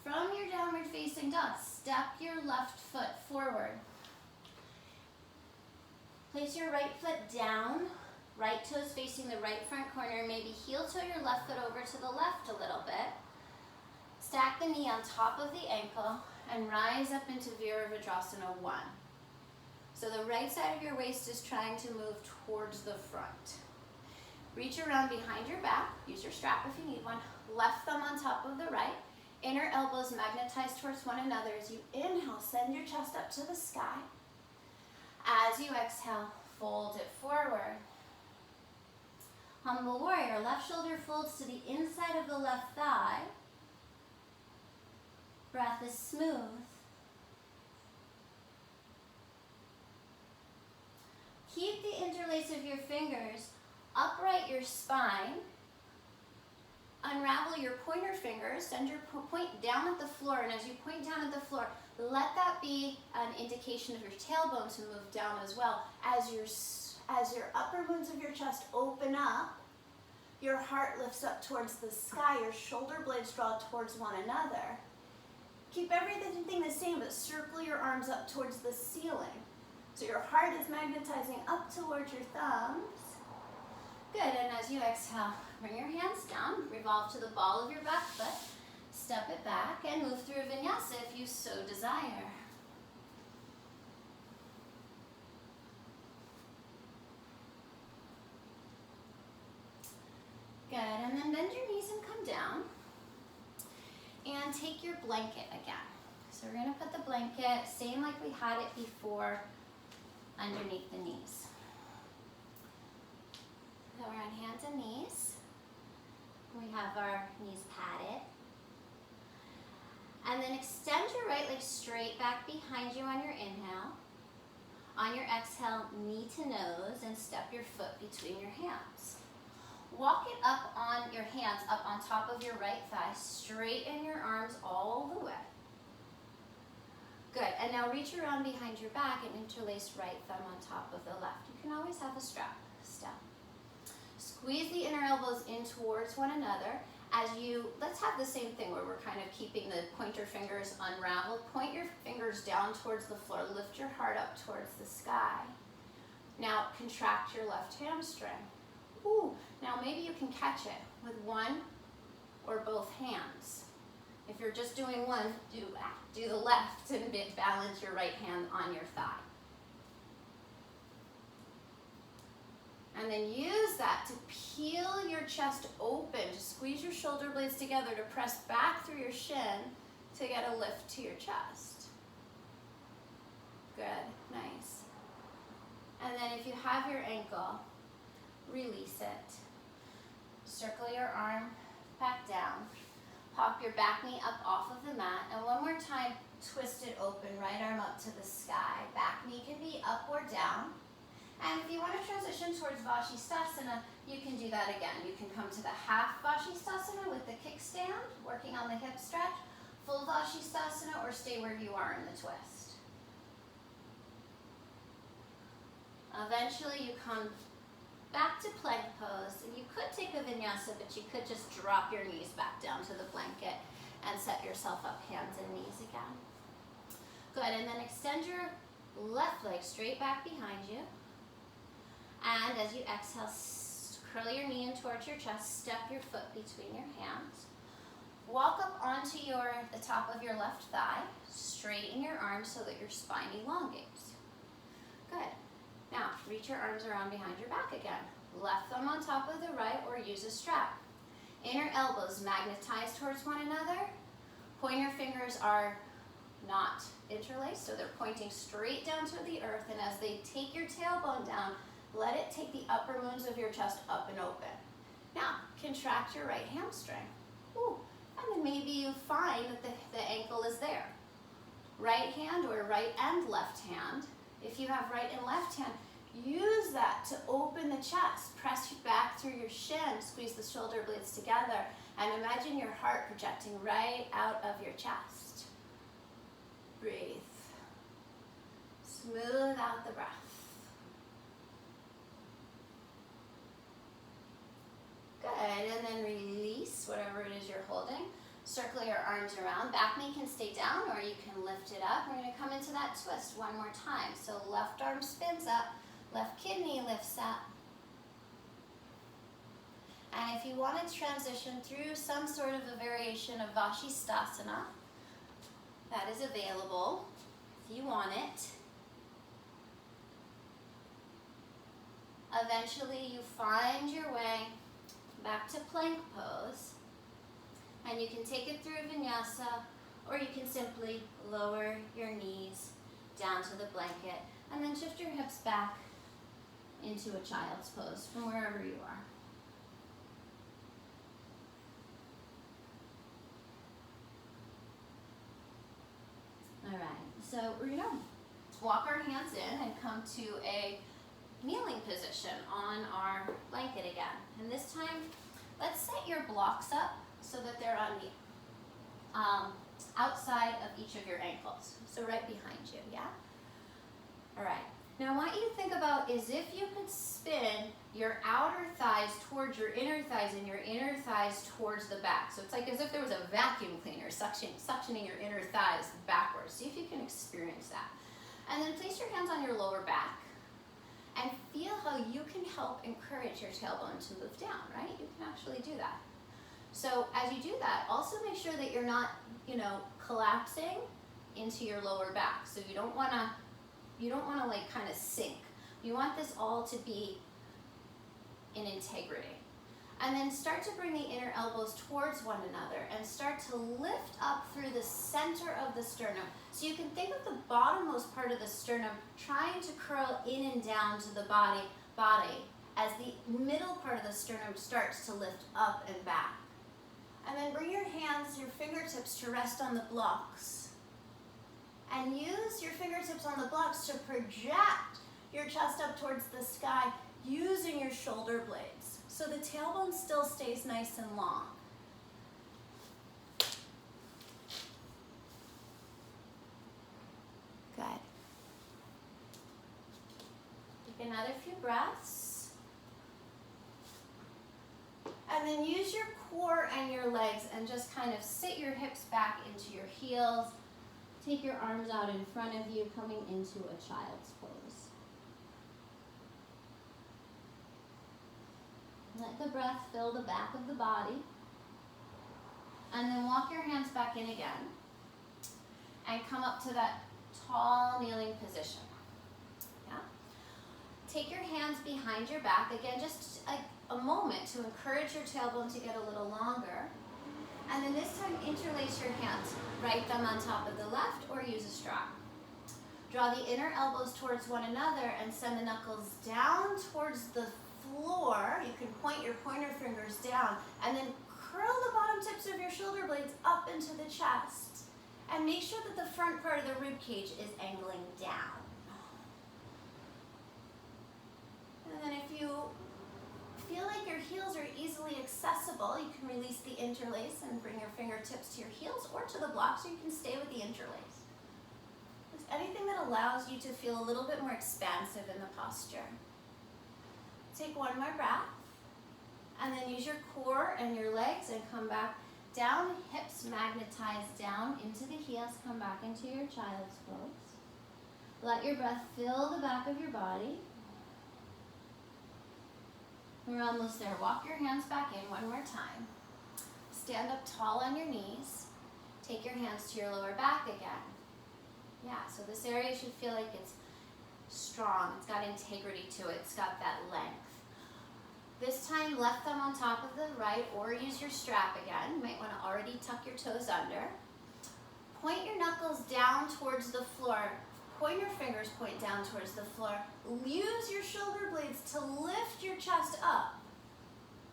From your downward facing dog, step your left foot forward. Place your right foot down, right toes facing the right front corner. Maybe heel toe your left foot over to the left a little bit. Stack the knee on top of the ankle and rise up into Virabhadrasana 1. So the right side of your waist is trying to move towards the front. Reach around behind your back. Use your strap if you need one. Left thumb on top of the right. Inner elbows magnetize towards one another. As you inhale, send your chest up to the sky. As you exhale, fold it forward. Humble warrior. Left shoulder folds to the inside of the left thigh. Breath is smooth. Keep the interlace of your fingers, upright your spine, unravel your pointer fingers, send your point down at the floor, and as you point down at the floor, let that be an indication of your tailbone to move down as well. As your upper moons of your chest open up, your heart lifts up towards the sky, your shoulder blades draw towards one another. Keep everything the same, but circle your arms up towards the ceiling. So your heart is magnetizing up towards your thumbs. Good, and as you exhale, bring your hands down, revolve to the ball of your back foot, step it back, and move through a vinyasa if you so desire. and then bend your knees and come down. And take your blanket again. So we're going to put the blanket, same like we had it before, underneath the knees. So we're on hands and knees. We have our knees padded. And then extend your right leg straight back behind you on your inhale. On your exhale, knee to nose, and step your foot between your hands. Walk it up on your hands, up on top of your right thigh. Straighten your arms all the way. Good, and now reach around behind your back and interlace right thumb on top of the left. You can always have a strap step. Squeeze the inner elbows in towards one another. Let's have the same thing where we're kind of keeping the pointer fingers unraveled. Point your fingers down towards the floor. Lift your heart up towards the sky. Now contract your left hamstring. Ooh, now maybe you can catch it with one or both hands. If you're just doing one, do the left and balance your right hand on your thigh. And then use that to peel your chest open, to squeeze your shoulder blades together, to press back through your shin to get a lift to your chest. Good, nice. And then if you have your ankle, release it. Circle your arm back down. Pop your back knee up off of the mat. And one more time, twist it open, right arm up to the sky. Back knee can be up or down. And if you want to transition towards Vashisthasana, you can do that again. You can come to the half Vashisthasana with the kickstand, working on the hip stretch, full Vashisthasana, or stay where you are in the twist. Eventually you come back to plank pose, and you could take a vinyasa, but you could just drop your knees back down to the blanket and set yourself up hands and knees again. Good, and then extend your left leg straight back behind you. And as you exhale, curl your knee in towards your chest, step your foot between your hands. Walk up onto the top of your left thigh, straighten your arms so that your spine elongates. Good. Now, reach your arms around behind your back again. Left thumb on top of the right, or use a strap. Inner elbows magnetize towards one another. Pointer fingers are not interlaced, so they're pointing straight down to the earth, and as they take your tailbone down, let it take the upper moons of your chest up and open. Now, contract your right hamstring. Ooh, and then maybe you find that the ankle is there. Right hand or right and left hand. If you have right and left hand, use that to open the chest. Press back through your shin, squeeze the shoulder blades together, and imagine your heart projecting right out of your chest. Breathe. Smooth out the breath. Good, and then release whatever it is you're holding. Circle your arms around. Back knee can stay down, or you can lift it up. We're going to come into that twist one more time. So left arm spins up, left kidney lifts up. And if you want to transition through some sort of a variation of Vashisthasana, that is available if you want it. Eventually you find your way back to plank pose, and you can take it through vinyasa, or you can simply lower your knees down to the blanket and then shift your hips back into a child's pose from wherever you are. All right, so we're going to walk our hands in and come to a kneeling position on our blanket again. And this time, let's set your blocks up so that they're on the outside of each of your ankles. So right behind you, yeah? All right. Now I want you to think about as if you could spin your outer thighs towards your inner thighs and your inner thighs towards the back. So it's like as if there was a vacuum cleaner suctioning your inner thighs backwards. See if you can experience that. And then place your hands on your lower back and feel how you can help encourage your tailbone to move down, right? You can actually do that. So as you do that, also make sure that you're not, collapsing into your lower back. So you don't want to like kind of sink. You want this all to be in integrity. And then start to bring the inner elbows towards one another and start to lift up through the center of the sternum. So you can think of the bottommost part of the sternum trying to curl in and down to the body as the middle part of the sternum starts to lift up and back. And then bring your hands, your fingertips to rest on the blocks. And use your fingertips on the blocks to project your chest up towards the sky using your shoulder blades. So the tailbone still stays nice and long. Good. Take another few breaths. And then use your core and your legs and just kind of sit your hips back into your heels. Take your arms out in front of you, coming into a child's pose. Let the breath fill the back of the body. And then walk your hands back in again. And come up to that tall kneeling position. Yeah? Take your hands behind your back. Again, just a moment to encourage your tailbone to get a little longer. And then this time, interlace your hands. Right thumb on top of the left or use a strap. Draw the inner elbows towards one another and send the knuckles down towards the floor. You can point your pointer fingers down and then curl the bottom tips of your shoulder blades up into the chest. And make sure that the front part of the rib cage is angling down. And then if you feel like your heels are easily accessible, you can release the interlace and bring your fingertips to your heels or to the blocks, or you can stay with the interlace. It's anything that allows you to feel a little bit more expansive in the posture. Take one more breath, and then use your core and your legs and come back down, hips magnetize down into the heels, come back into your child's pose. Let your breath fill the back of your body. We're almost there. Walk your hands back in one more time. Stand up tall on your knees. Take your hands to your lower back again. Yeah, so this area should feel like it's strong. It's got integrity to it. It's got that length. This time, left thumb on top of the right, or use your strap again. You might want to already tuck your toes under. Point your knuckles down towards the floor. Pointer fingers point down towards the floor. Use your shoulder blades to lift your chest up.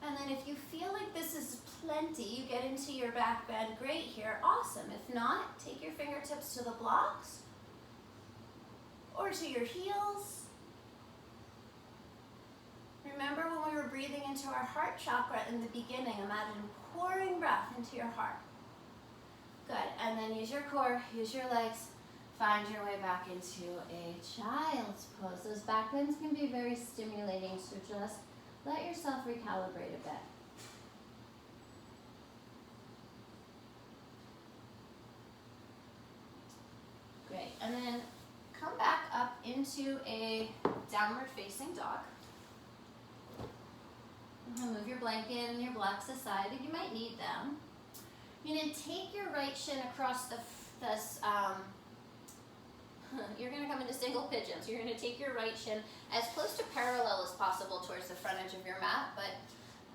And then if you feel like this is plenty, you get into your back bend, great here, awesome. If not, take your fingertips to the blocks or to your heels. Remember when we were breathing into our heart chakra in the beginning, imagine pouring breath into your heart. Good, and then use your core, use your legs, find your way back into a child's pose. Those back bends can be very stimulating, so just let yourself recalibrate a bit. Great, and then come back up into a downward facing dog. Move your blanket and your blocks aside. You might need them. You're going to take your right shin across you're going to come into single pigeon. So you're going to take your right shin as close to parallel as possible towards the front edge of your mat, but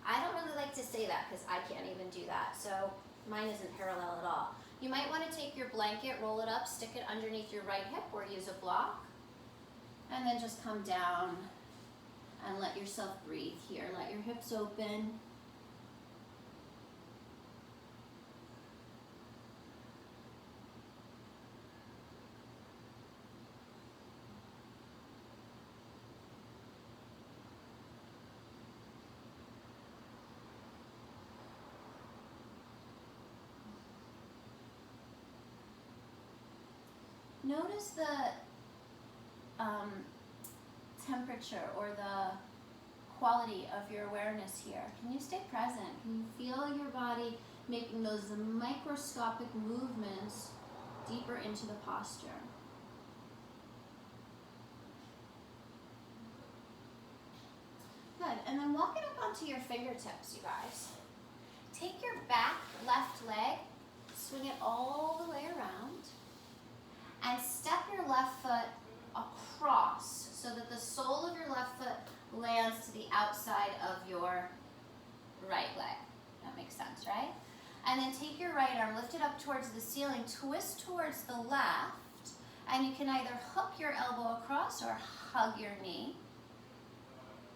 I don't really like to say that because I can't even do that. So mine isn't parallel at all. You might want to take your blanket, roll it up, stick it underneath your right hip or use a block, and then just come down and let yourself breathe here. Let your hips open. Notice the temperature or the quality of your awareness here. Can you stay present? Can you feel your body making those microscopic movements deeper into the posture? Good, and then walk it up onto your fingertips, you guys. Take your back left leg, swing it all the way around, and step your left foot across so that the sole of your left foot lands to the outside of your right leg. That makes sense, right? And then take your right arm, lift it up towards the ceiling, twist towards the left, and you can either hook your elbow across or hug your knee.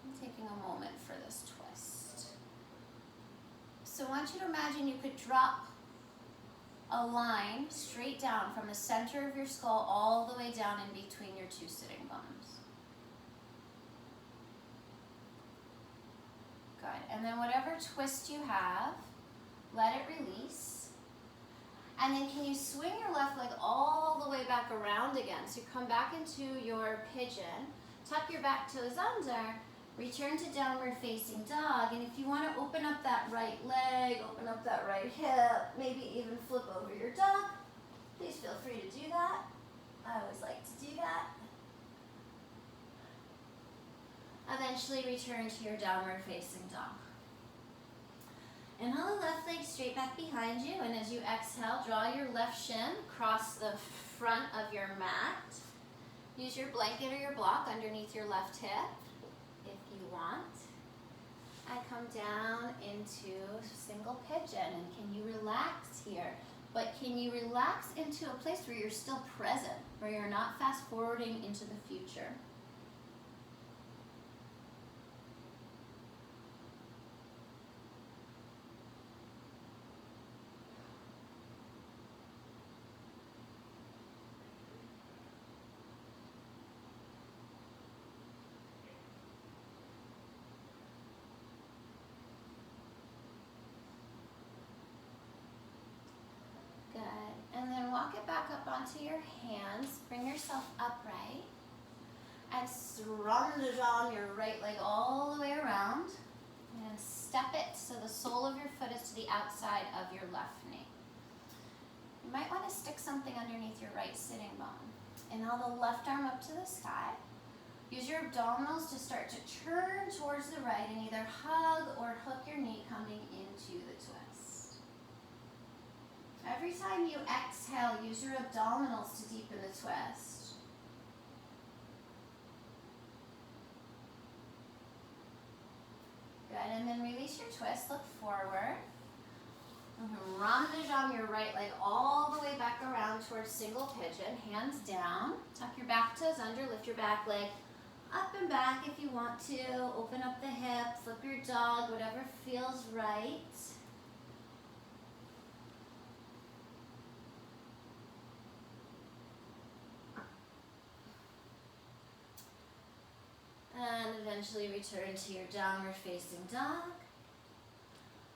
I'm taking a moment for this twist. So I want you to imagine you could drop a line straight down from the center of your skull all the way down in between your two sitting bones. Good. And then whatever twist you have, let it release. And then can you swing your left leg all the way back around again? So you come back into your pigeon, tuck your back toes under, return to downward facing dog. And if you want to open up that right leg, open up that right hip, maybe even flip over your dog, please feel free to do that. I always like to do that. Eventually return to your downward facing dog. Inhale the left leg straight back behind you, and as you exhale, draw your left shin across the front of your mat. Use your blanket or your block underneath your left hip if you want. And come down into single pigeon. And can you relax here? But can you relax into a place where you're still present, where you're not fast forwarding into the future? And then walk it back up onto your hands. Bring yourself upright. And surround your right leg all the way around. And step it so the sole of your foot is to the outside of your left knee. You might want to stick something underneath your right sitting bone. Inhale the left arm up to the sky. Use your abdominals to start to turn towards the right and either hug or hook your knee coming into the twist. Every time you exhale, use your abdominals to deepen the twist. Good, and then release your twist, look forward. Ramajam your right leg all the way back around towards single pigeon, hands down. Tuck your back toes under, lift your back leg up and back if you want to. Open up the hip, flip your dog, whatever feels right. And eventually return to your downward facing dog.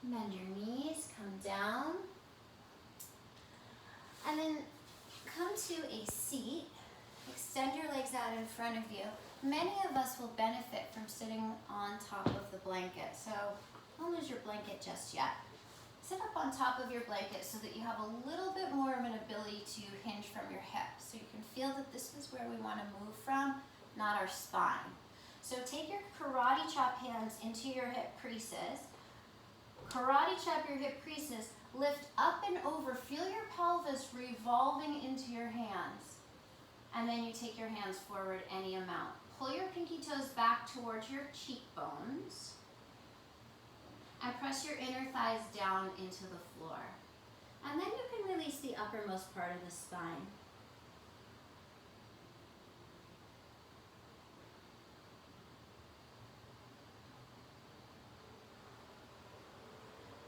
Bend your knees, come down. And then come to a seat. Extend your legs out in front of you. Many of us will benefit from sitting on top of the blanket. So don't lose your blanket just yet. Sit up on top of your blanket so that you have a little bit more of an ability to hinge from your hips. So you can feel that this is where we want to move from, not our spine. So take your karate chop hands into your hip creases. Karate chop your hip creases. Lift up and over. Feel your pelvis revolving into your hands. And then you take your hands forward any amount. Pull your pinky toes back towards your cheekbones. And press your inner thighs down into the floor. And then you can release the uppermost part of the spine.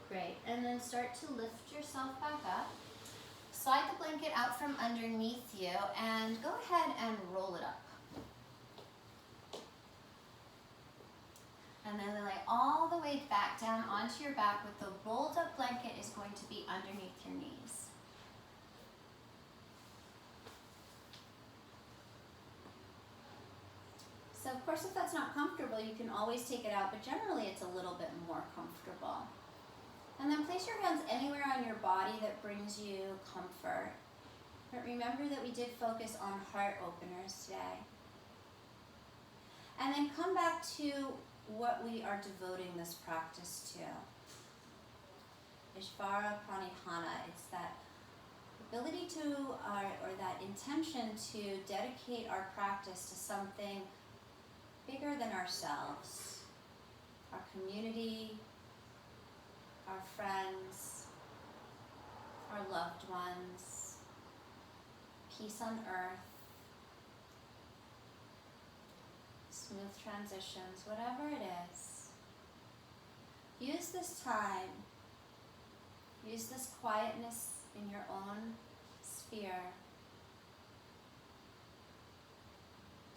Great, and then start to lift yourself back up. Slide the blanket out from underneath you and go ahead and roll it up. And then lay all the way back down onto your back with the rolled up blanket is going to be underneath your knees. So of course if that's not comfortable, you can always take it out, but generally it's a little bit more comfortable. And then place your hands anywhere on your body that brings you comfort. But remember that we did focus on heart openers today. And then come back to what we are devoting this practice to. Ishvara Pranihana, it's that ability to, or that intention to dedicate our practice to something bigger than ourselves, our community, our friends, our loved ones, peace on earth, smooth transitions, whatever it is. Use this time, use this quietness in your own sphere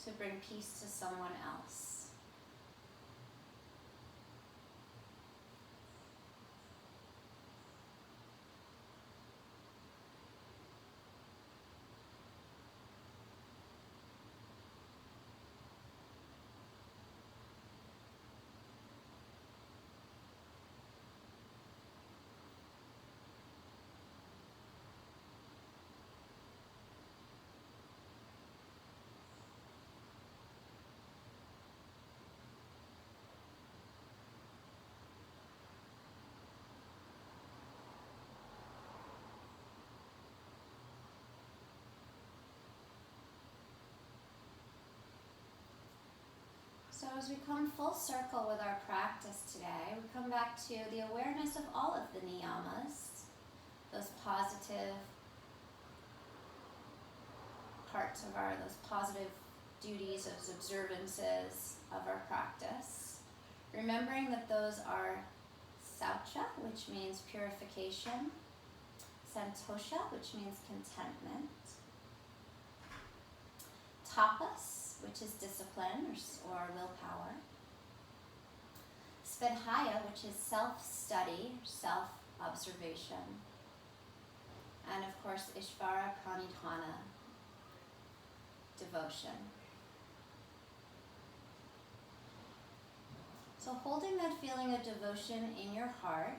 to bring peace to someone else. So as we come full circle with our practice today, we come back to the awareness of all of the niyamas, those positive parts of those positive duties, those observances of our practice. Remembering that those are saucha, which means purification, santosha, which means contentment, tapas, which is discipline or willpower, svadhyaya, which is self-study, self-observation, and of course Ishvara Pranidhana, devotion. So holding that feeling of devotion in your heart,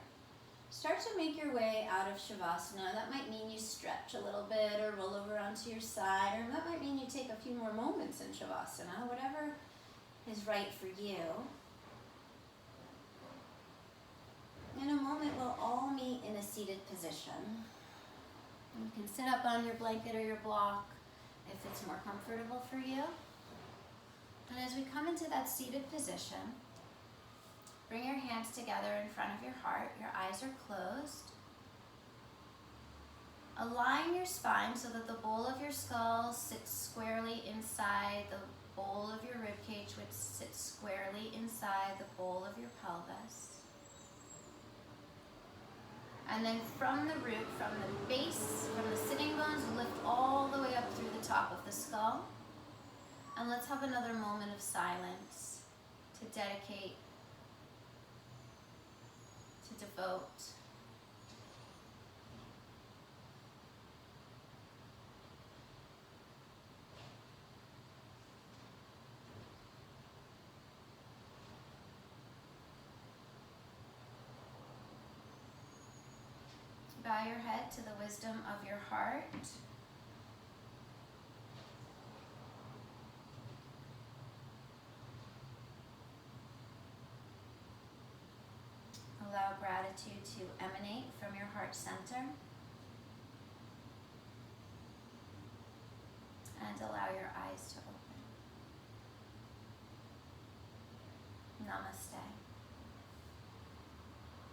start to make your way out of Shavasana. That might mean you stretch a little bit or roll over onto your side, or that might mean you take a few more moments in Shavasana, whatever is right for you. In a moment, we'll all meet in a seated position. You can sit up on your blanket or your block if it's more comfortable for you. And as we come into that seated position, bring your hands together in front of your heart. Your eyes are closed. Align your spine so that the bowl of your skull sits squarely inside the bowl of your ribcage, which sits squarely inside the bowl of your pelvis. And then from the root, from the base, from the sitting bones, lift all the way up through the top of the skull. And let's have another moment of silence to dedicate, to devote. Bow your head to the wisdom of your heart. Allow gratitude to emanate from your heart center. And allow your eyes to open. Namaste.